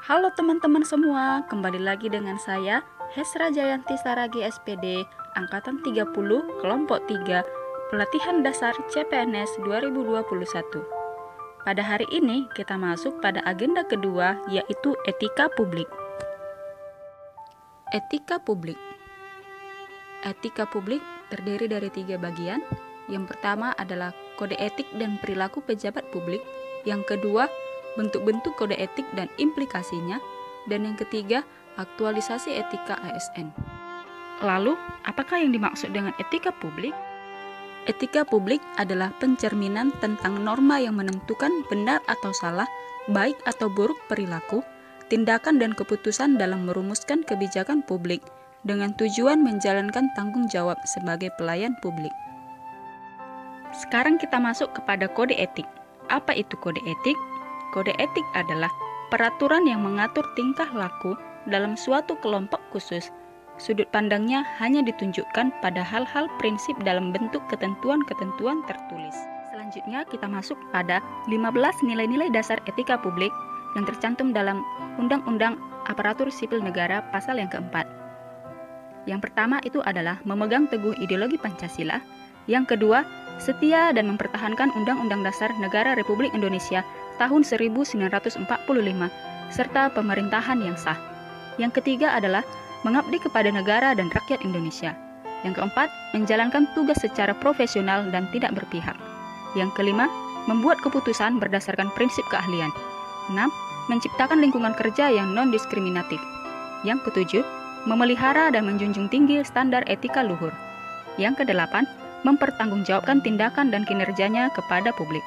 Halo teman-teman semua, kembali lagi dengan saya Hesra Jayanti Saragi SPD, Angkatan 30, Kelompok 3, Pelatihan Dasar CPNS 2021. Pada hari ini kita masuk pada agenda kedua, yaitu etika publik. Etika publik. Etika publik terdiri dari 3 bagian. Yang pertama adalah kode etik dan perilaku pejabat publik. Yang kedua, bentuk-bentuk kode etik dan implikasinya. Dan yang ketiga, aktualisasi etika ASN. Lalu, apakah yang dimaksud dengan etika publik? Etika publik adalah pencerminan tentang norma yang menentukan benar atau salah, baik atau buruk perilaku, tindakan dan keputusan dalam merumuskan kebijakan publik dengan tujuan menjalankan tanggung jawab sebagai pelayan publik. Sekarang kita masuk kepada kode etik. Apa itu kode etik? Kode etik adalah peraturan yang mengatur tingkah laku dalam suatu kelompok khusus. Sudut pandangnya hanya ditunjukkan pada hal-hal prinsip dalam bentuk ketentuan-ketentuan tertulis. Selanjutnya kita masuk pada 15 nilai-nilai dasar etika publik yang tercantum dalam Undang-Undang Aparatur Sipil Negara pasal yang keempat. Yang pertama itu adalah memegang teguh ideologi Pancasila. Yang kedua, setia dan mempertahankan Undang-Undang Dasar Negara Republik Indonesia tahun 1945 serta pemerintahan yang sah. Yang ketiga adalah mengabdi kepada negara dan rakyat Indonesia. Yang keempat, menjalankan tugas secara profesional dan tidak berpihak. Yang kelima, membuat keputusan berdasarkan prinsip keahlian. 6. Menciptakan lingkungan kerja yang non-diskriminatif. Yang ketujuh, memelihara dan menjunjung tinggi standar etika luhur. Yang kedelapan, mempertanggungjawabkan tindakan dan kinerjanya kepada publik.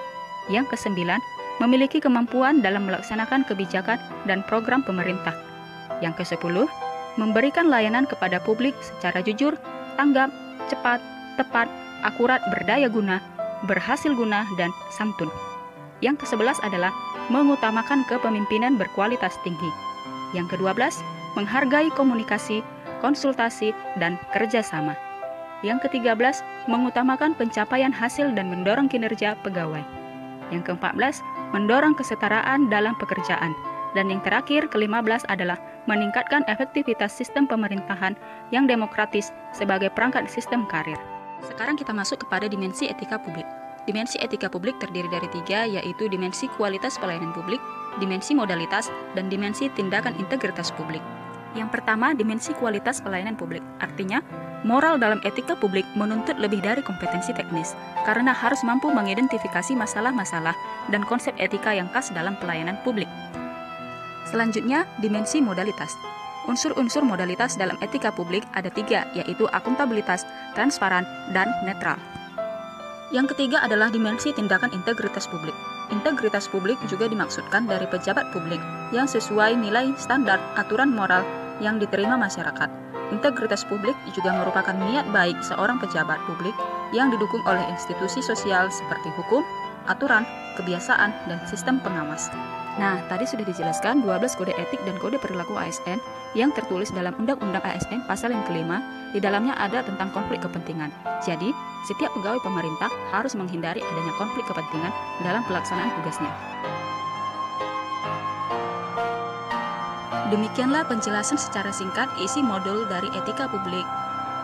Yang kesembilan, memiliki kemampuan dalam melaksanakan kebijakan dan program pemerintah. Yang kesepuluh, memberikan layanan kepada publik secara jujur, tanggap, cepat, tepat, akurat, berdaya guna, berhasil guna, dan santun. Yang ke-11 adalah mengutamakan kepemimpinan berkualitas tinggi. Yang ke-12, menghargai komunikasi, konsultasi, dan kerjasama. Yang ke-13, mengutamakan pencapaian hasil dan mendorong kinerja pegawai. Yang ke-14, mendorong kesetaraan dalam pekerjaan. Dan yang terakhir, ke-15 adalah meningkatkan efektivitas sistem pemerintahan yang demokratis sebagai perangkat sistem karir. Sekarang kita masuk kepada dimensi etika publik. Dimensi etika publik terdiri dari 3, yaitu dimensi kualitas pelayanan publik, dimensi modalitas, dan dimensi tindakan integritas publik. Yang pertama, dimensi kualitas pelayanan publik. Artinya, moral dalam etika publik menuntut lebih dari kompetensi teknis, karena harus mampu mengidentifikasi masalah-masalah dan konsep etika yang khas dalam pelayanan publik. Selanjutnya, dimensi modalitas. Unsur-unsur modalitas dalam etika publik ada 3, yaitu akuntabilitas, transparan, dan netral. Yang ketiga adalah dimensi tindakan integritas publik. Integritas publik juga dimaksudkan dari pejabat publik yang sesuai nilai standar aturan moral yang diterima masyarakat. Integritas publik juga merupakan niat baik seorang pejabat publik yang didukung oleh institusi sosial seperti hukum, aturan, kebiasaan, dan sistem pengawas. Nah, tadi sudah dijelaskan 12 kode etik dan kode perilaku ASN yang tertulis dalam Undang-Undang ASN pasal yang kelima. Di dalamnya ada tentang konflik kepentingan. Jadi, setiap pegawai pemerintah harus menghindari adanya konflik kepentingan dalam pelaksanaan tugasnya. Demikianlah penjelasan secara singkat isi modul dari etika publik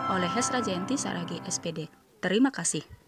oleh Hesra Jayanti Saragi SPD. Terima kasih.